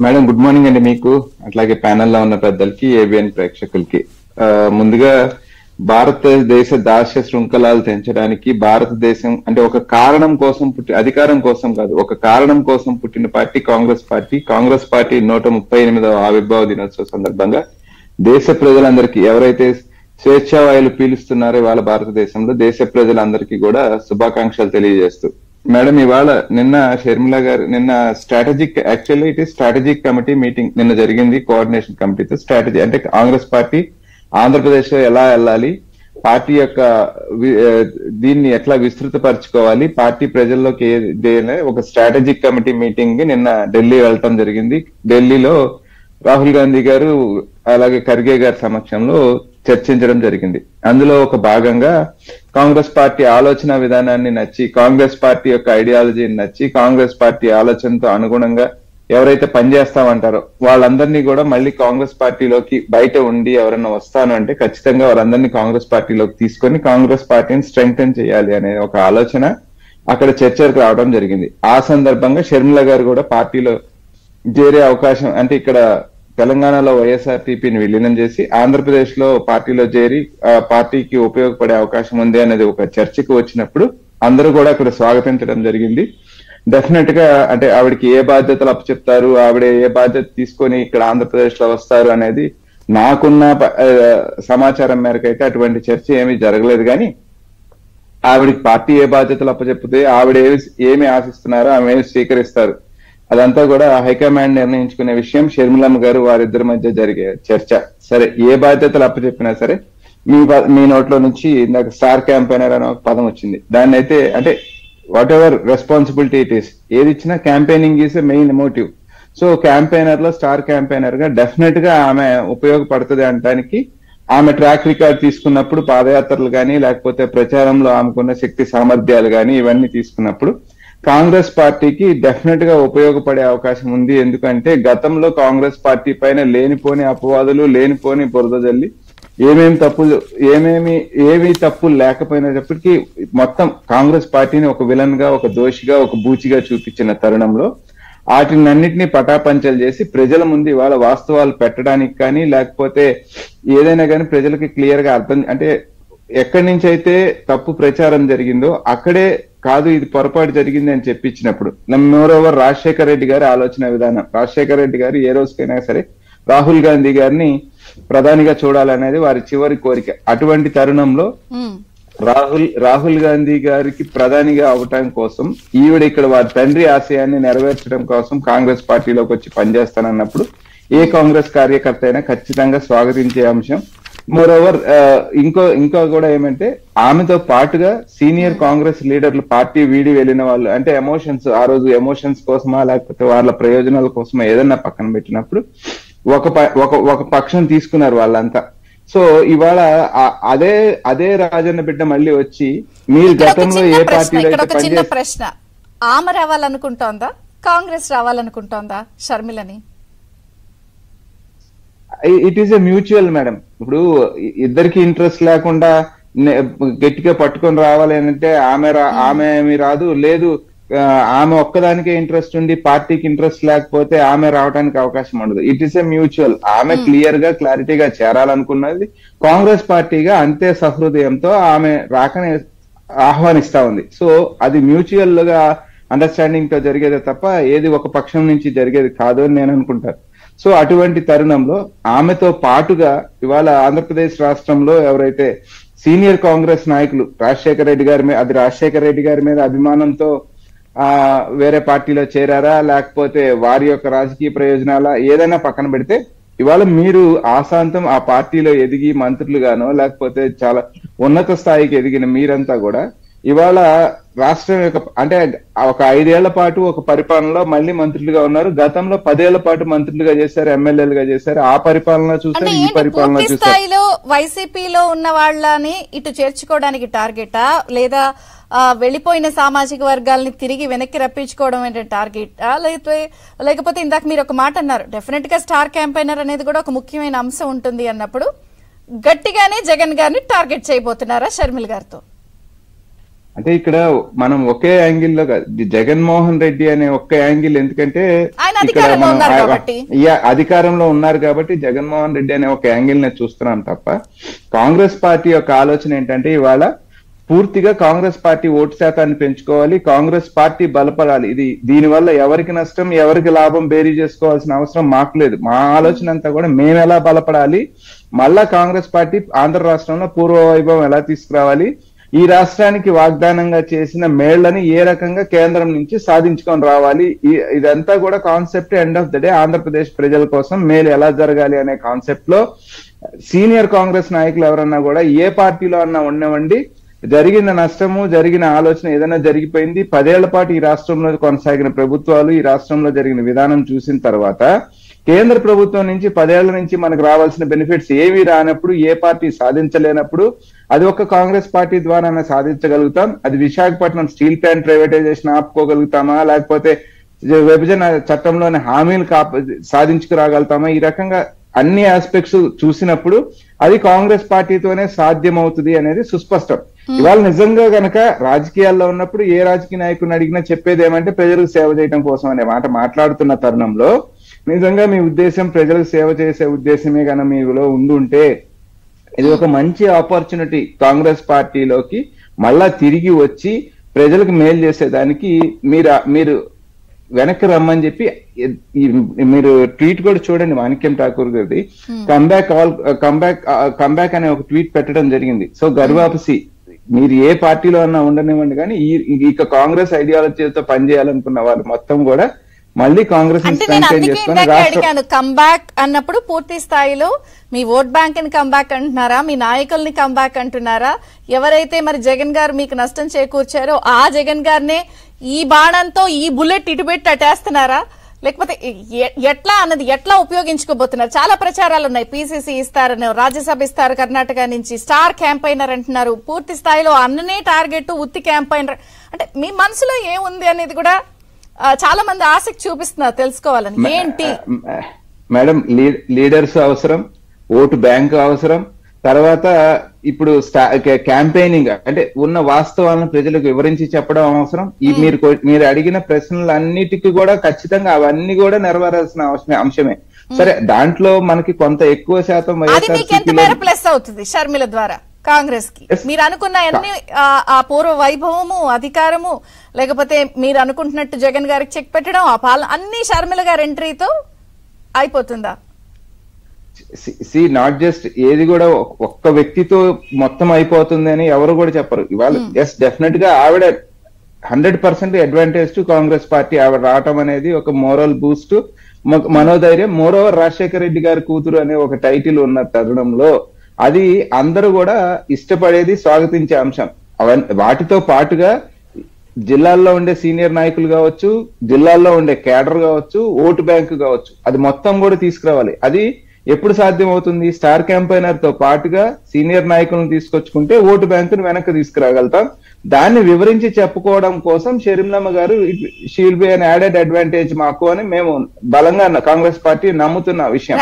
Madam good morning అండి మీకు, అట్లాగే ప్యానెల్లో ఉన్న పెద్దలకి, ఏబిఎన్ ప్రేక్షకులకి. ముందుగా భారతదేశ దాస్య శృంఖలాలు తెంచడానికి భారతదేశం అంటే ఒక కారణం కోసం అధికారం కోసం కాదు, ఒక కారణం కోసం పుట్టిన party Congress party. Congress party 138వ ఆవిర్భావ దినోత్సవ సందర్భంగా దేశ ప్రజలందరికీ, ఎవరైతే స్వేచ్ఛావాయులు పీలుస్తున్నారో ఇవాళ భారతదేశంలో, దేశ ప్రజలందరికీ కూడా శుభాకాంక్షలు తెలియజేస్తూ, మేడం ఇవాళ నిన్న షర్మిల గారు స్ట్రాటజిక్ కమిటీ మీటింగ్ నిన్న జరిగింది, కోఆర్డినేషన్ కమిటీతో. స్ట్రాటజీ అంటే కాంగ్రెస్ పార్టీ ఆంధ్రప్రదేశ్ లో ఎలా వెళ్ళాలి, పార్టీ యొక్క దీన్ని ఎట్లా విస్తృతపరచుకోవాలి, పార్టీ ప్రజల్లోకి ఒక స్ట్రాటజిక్ కమిటీ మీటింగ్ నిన్న ఢిల్లీ వెళ్ళటం జరిగింది. ఢిల్లీలో రాహుల్ గాంధీ గారు అలాగే ఖర్గే గారి సమక్షంలో చర్చించడం జరిగింది. అందులో ఒక భాగంగా కాంగ్రెస్ పార్టీ ఆలోచన విధానాన్ని నచ్చి, కాంగ్రెస్ పార్టీ యొక్క ఐడియాలజీని నచ్చి, కాంగ్రెస్ పార్టీ ఆలోచనతో అనుగుణంగా ఎవరైతే పనిచేస్తామంటారో వాళ్ళందరినీ కూడా మళ్ళీ కాంగ్రెస్ పార్టీలోకి బయట ఉండి ఎవరన్నా వస్తాను అంటే ఖచ్చితంగా వాళ్ళందరినీ కాంగ్రెస్ పార్టీలోకి తీసుకొని కాంగ్రెస్ పార్టీని స్ట్రెంగ్తెన్ చేయాలి అనే ఒక ఆలోచన అక్కడ చర్చకు రావడం జరిగింది. ఆ సందర్భంగా షర్మిల గారు కూడా పార్టీలో చేరే అవకాశం, అంటే ఇక్కడ తెలంగాణలో వైఎస్ఆర్టీపీని విలీనం చేసి ఆంధ్రప్రదేశ్ లో పార్టీలో చేరి పార్టీకి ఉపయోగపడే అవకాశం ఉంది అనేది ఒక చర్చకు వచ్చినప్పుడు అందరూ కూడా అక్కడ స్వాగతించడం జరిగింది. డెఫినెట్ గా అంటే ఆవిడకి ఏ బాధ్యతలు అప్పచెప్తారు, ఆవిడ ఏ బాధ్యత తీసుకొని ఇక్కడ ఆంధ్రప్రదేశ్ లో వస్తారు అనేది నాకున్న సమాచారం మేరకు అయితే అటువంటి చర్చ ఏమీ జరగలేదు. కానీ ఆవిడకి పార్టీ ఏ బాధ్యతలు అప్పచెప్పితే, ఆవిడ ఏమి ఆశిస్తున్నారో ఆమె ఏమి స్వీకరిస్తారు, అదంతా కూడా హైకమాండ్ నిర్ణయించుకునే విషయం. షర్మిలమ్మ గారు వారిద్దరి మధ్య జరిగే చర్చ. సరే, ఏ బాధ్యతలు అప్పచెప్పినా సరే మీ నోట్లో నుంచి ఇందాక స్టార్ క్యాంపెయినర్ అనే ఒక పదం వచ్చింది. దాన్ని అయితే అంటే whatever responsibility it is, ఏది ఇచ్చినా campaigning is a main motive. So campaigner లో స్టార్ క్యాంపెయినర్ గా డెఫినెట్ గా ఆమె ఉపయోగపడుతుంది అనడానికి, ఆమె ట్రాక్ రికార్డ్ తీసుకున్నప్పుడు పాదయాత్రలు కానీ లేకపోతే ప్రచారంలో ఆమెకున్న శక్తి సామర్థ్యాలు కానీ ఇవన్నీ తీసుకున్నప్పుడు కాంగ్రెస్ పార్టీకి డెఫినెట్ గా ఉపయోగపడే అవకాశం ఉంది. ఎందుకంటే గతంలో కాంగ్రెస్ పార్టీ పైన లేనిపోని అపవాదులు, లేనిపోని బురద జల్లి ఏమీ తప్పులు లేకపోయినప్పటికీ మొత్తం కాంగ్రెస్ పార్టీని ఒక విలన్ గా, ఒక దోషిగా, ఒక బూచిగా చూపించిన తరుణంలో వాటినన్నింటినీ పటాపంచలు చేసి ప్రజల ముందు ఇవాళ వాస్తవాలు పెట్టడానికి కానీ లేకపోతే ఏదైనా కానీ ప్రజలకి క్లియర్ గా అర్థం, అంటే ఎక్కడి నుంచి అయితే తప్పు ప్రచారం జరిగిందో అక్కడే కాదు ఇది పొరపాటు జరిగింది అని చెప్పించినప్పుడు, మోరోవర్ రాజశేఖర రెడ్డి గారి ఆలోచన విధానం, రాజశేఖర రెడ్డి గారు ఏ రోజుకైనా సరే రాహుల్ గాంధీ గారిని ప్రధానిగా చూడాలనేది వారి చివరి కోరిక. అటువంటి తరుణంలో రాహుల్ గాంధీ గారికి ప్రధానిగా అవటం కోసం ఈవిడ ఇక్కడ వారి తండ్రి ఆశయాన్ని నెరవేర్చడం కోసం కాంగ్రెస్ పార్టీలోకి వచ్చి పనిచేస్తానన్నప్పుడు ఏ కాంగ్రెస్ కార్యకర్త అయినా ఖచ్చితంగా స్వాగతించే అంశం. మోరోవర్ ఇంకా కూడా ఏమంటే ఆమెతో పాటుగా సీనియర్ కాంగ్రెస్ లీడర్లు పార్టీ వీడి వెళ్ళిన వాళ్ళు, అంటే ఎమోషన్స్, ఆ రోజు ఎమోషన్స్ కోసమా లేకపోతే వాళ్ళ ప్రయోజనాల కోసమా ఏదన్నా పక్కన పెట్టినప్పుడు ఒక పక్షం తీసుకున్నారు వాళ్ళంతా. సో ఇవాళ అదే రాజన్న బిడ్డ మళ్ళీ వచ్చి మీరు గతంలో ఏ పార్టీలో అయితే చిన్న ప్రశ్న, ఆమె రావాలనుకుంటోందా, కాంగ్రెస్ రావాలనుకుంటోందా షర్మిలని? It is a mutual madam. ఇప్పుడు ఇద్దరికి ఇంట్రెస్ట్ లేకుండా గట్టిగా పట్టుకొని రావాలి అంటే ఆమె ఏమి రాదు, లేదు ఆమె ఒక్కదానికే ఇంట్రెస్ట్ ఉండి పార్టీకి ఇంట్రెస్ట్ లేకపోతే ఆమె రావడానికి అవకాశం ఉండదు. It is a mutual. ఆమె క్లియర్ గా క్లారిటీగా చేరాలనుకున్నది, కాంగ్రెస్ పార్టీగా అంతే సహృదయంతో ఆమె రాకనే ఆహ్వానిస్తా ఉంది. సో అది మ్యూచువల్ గా అండర్స్టాండింగ్ తో జరిగేదే తప్ప ఏది ఒక పక్షం నుంచి జరిగేది కాదు అని నేను అనుకుంటాను. సో అటువంటి తరుణంలో ఆమెతో పాటుగా ఇవాళ ఆంధ్రప్రదేశ్ రాష్ట్రంలో ఎవరైతే సీనియర్ కాంగ్రెస్ నాయకులు రాజశేఖర రెడ్డి గారి మీద అభిమానంతో వేరే పార్టీలో చేరారా లేకపోతే వారి యొక్క రాజకీయ ప్రయోజనాల ఏదైనా పక్కన పెడితే, ఇవాళ మీరు ఆశాంతం ఆ పార్టీలో ఎదిగి మంత్రులుగానో లేకపోతే చాలా ఉన్నత స్థాయికి ఎదిగిన మీరంతా కూడా ఇవాళ రాష్ట్రం యొక్క అంటే ఒక 5 ఏళ్ల పాటు ఒక పరిపాలనలో మళ్ళీ మంత్రులుగా ఉన్నారు. గతంలో 10 ఏళ్ల పాటు మంత్రులుగా చేశారు, ఎమ్మెల్యేలుగా చేశారు. ఆ పరిపాలన చూసారు, ఈ పరిపాలన చూసారు. వైసీపీలో ఉన్న వాళ్ళని ఇటు చేర్చుకోవడానికి టార్గెటా, లేదా వెళ్లిపోయిన సామాజిక వర్గాలని తిరిగి వెనక్కి రప్పించుకోవడం అంటే టార్గెటా, లేకపోతే ఇందాక మీరు ఒక మాట అన్నారు, డెఫినెట్ గా స్టార్ క్యాంపెయినర్ అనేది కూడా ఒక ముఖ్యమైన అంశం ఉంటుంది అన్నప్పుడు గట్టిగానే జగన్ గారిని టార్గెట్ చేయబోతున్నారా షర్మిల గారితో? అంటే ఇక్కడ మనం ఒకే యాంగిల్ లో జగన్మోహన్ రెడ్డి అనే ఒక్క యాంగిల్, ఎందుకంటే ఆయన అధికారంలో ఉన్నారు కాబట్టి అధికారంలో ఉన్నారు కాబట్టి జగన్మోహన్ రెడ్డి అనే ఒక యాంగిల్ నే చూస్తున్నాం తప్ప కాంగ్రెస్ పార్టీ యొక్క ఆలోచన ఏంటంటే ఇవాళ పూర్తిగా కాంగ్రెస్ పార్టీ ఓటు శాతాన్ని పెంచుకోవాలి, కాంగ్రెస్ పార్టీ బలపడాలి. దీనివల్ల ఎవరికి నష్టం ఎవరికి లాభం బేరీ చేసుకోవాల్సిన అవసరం మాకు లేదు. మా ఆలోచన అంతా కూడా మేము ఎలా బలపడాలి, మళ్ళా కాంగ్రెస్ పార్టీ ఆంధ్ర రాష్ట్రంలో పూర్వ వైభవం ఎలా తీసుకురావాలి, ఈ రాష్ట్రానికి వాగ్దానంగా చేసిన మేళ్లని ఏ రకంగా కేంద్రం నుంచి సాధించుకొని రావాలి, ఇదంతా కూడా concept end of the day Andhra Pradesh ప్రజల కోసం మేలు ఎలా జరగాలి అనే కాన్సెప్ట్ లో సీనియర్ కాంగ్రెస్ నాయకులు ఎవరన్నా కూడా ఏ పార్టీలో అన్నా ఉండవండి జరిగిన నష్టము జరిగిన ఆలోచన ఏదైనా జరిగిపోయింది 10 ఏళ్ల పాటు ఈ రాష్ట్రంలో కొనసాగిన ప్రభుత్వాలు ఈ రాష్ట్రంలో జరిగిన విధానం చూసిన తర్వాత కేంద్ర ప్రభుత్వం నుంచి 10 ఏళ్ల నుంచి మనకు రావాల్సిన బెనిఫిట్స్ ఏవి రానప్పుడు ఏ పార్టీ సాధించలేనప్పుడు అది ఒక కాంగ్రెస్ పార్టీ ద్వారా సాధించగలుగుతాం. అది విశాఖపట్నం స్టీల్ ప్లాంట్ ప్రైవేటైజేషన్ ఆపుకోగలుగుతామా, లేకపోతే విభజన చట్టంలోని హామీలు సాధించుకురాగలుగుతామా, ఈ రకంగా అన్ని ఆస్పెక్ట్స్ చూసినప్పుడు అది కాంగ్రెస్ పార్టీతోనే సాధ్యమవుతుంది అనేది సుస్పష్టం. ఇవాళ నిజంగా గనక రాజకీయాల్లో ఉన్నప్పుడు ఏ రాజకీయ నాయకుడిని అడిగినా చెప్పేది ఏమంటే ప్రజలకు సేవ చేయడం కోసం అనే మాట మాట్లాడుతున్న తరుణంలో నిజంగా మీ ఉద్దేశం ప్రజలకు సేవ చేసే ఉద్దేశమే కనుక మీలో ఉండుంటే ఇది ఒక మంచి ఆపర్చునిటీ కాంగ్రెస్ పార్టీలోకి మళ్ళా తిరిగి వచ్చి ప్రజలకు మేలు చేసేదానికి మీరు వెనక్కి రమ్మని చెప్పి మీరు ట్వీట్ కూడా చూడండి మాణిక్యం ఠాకూర్ గారిది కంబ్యాక్ అనే ఒక ట్వీట్ పెట్టడం జరిగింది. సో గర్వాపసి మీరు ఏ పార్టీలో అన్నా ఉండనివ్వండి కానీ ఇక కాంగ్రెస్ ఐడియాలజీతో పనిచేయాలనుకున్న వాళ్ళు మొత్తం కూడా మళ్ళీ కాంగ్రెస్ అడిగాను. కంబ్యాక్ అన్నప్పుడు పూర్తి స్థాయిలో మీ ఓట్ బ్యాంక్ ని కంబ్యాక్ అంటున్నారా, మీ నాయకుల్ని కంబ్యాక్ అంటున్నారా, ఎవరైతే మరి జగన్ గారు మీకు నష్టం చేకూర్చారో ఆ జగన్ గారినే ఈ బాణంతో ఈ బుల్లెట్ ఇటు పెట్టి అటేస్తున్నారా, లేకపోతే ఎట్లా అన్నది ఎట్లా ఉపయోగించుకోబోతున్నారు? చాలా ప్రచారాలు ఉన్నాయి. పీసీసీ ఇస్తారని, రాజ్యసభ ఇస్తారు కర్ణాటక నుంచి, స్టార్ క్యాంపైనర్ అంటున్నారు. పూర్తి స్థాయిలో అన్ననే టార్గెట్ ఉత్తి క్యాంపైనర్ అంటే మీ మనసులో ఏముంది అనేది కూడా చాలా మంది ఆసక్తి చూపిస్తున్నారు తెలుసుకోవాలని. ఏంటి మేడం, లీడర్స్ అవసరం, ఓటు బ్యాంక్ అవసరం, తర్వాత ఇప్పుడు క్యాంపెయినింగ్ అంటే ఉన్న వాస్తవాలను ప్రజలకు వివరించి చెప్పడం అవసరం. మీరు అడిగిన ప్రశ్నలన్నిటికీ కూడా ఖచ్చితంగా అవన్నీ కూడా నెరవేరాల్సిన అంశమే. సరే, దాంట్లో మనకి కొంత ఎక్కువ శాతం ప్లస్ అవుతుంది షర్మిల ద్వారా కాంగ్రెస్ కి. మీరు అనుకున్న అన్ని ఆ పూర్వ వైభవము, అధికారము, లేకపోతే మీరు అనుకుంటున్నట్టు జగన్ గారికి చెక్ పెట్టడం, ఆ పాలన అన్ని షర్మిల గారి ఎంట్రీతో అయిపోతుందా? నాట్ జస్ట్ ఏది కూడా ఒక్క వ్యక్తితో మొత్తం అయిపోతుంది అని ఎవరు కూడా చెప్పరు. ఇవాళ ఎస్ డెఫినెట్ గా ఆవిడ 100% అడ్వాంటేజ్ టు కాంగ్రెస్ పార్టీ ఆవిడ రావటం అనేది ఒక మోరల్ బూస్ట్, మనోధైర్యం. మోరోవర్ రాజశేఖర రెడ్డి గారి కూతురు అనే ఒక టైటిల్ ఉన్న తరుణంలో అది అందరూ కూడా ఇష్టపడేది, స్వాగతించే అంశం. వాటితో పాటుగా జిల్లాల్లో ఉండే సీనియర్ నాయకులు కావచ్చు, జిల్లాల్లో ఉండే కేడర్ కావచ్చు, ఓటు బ్యాంకు కావచ్చు, అది మొత్తం కూడా తీసుకురావాలి. అది ఎప్పుడు సాధ్యం అవుతుంది? స్టార్ క్యాంపైనర్ తో పాటుగా సీనియర్ నాయకులను తీసుకొచ్చుకుంటే ఓటు బ్యాంకును వెనక్కి తీసుకురాగలుగుతాం. దాన్ని వివరించి చెప్పుకోవడం కోసం షర్మిలమ్మ గారు she will be an added advantage మాకు అని మేము బలంగా కాంగ్రెస్ పార్టీ నమ్ముతున్న విషయం.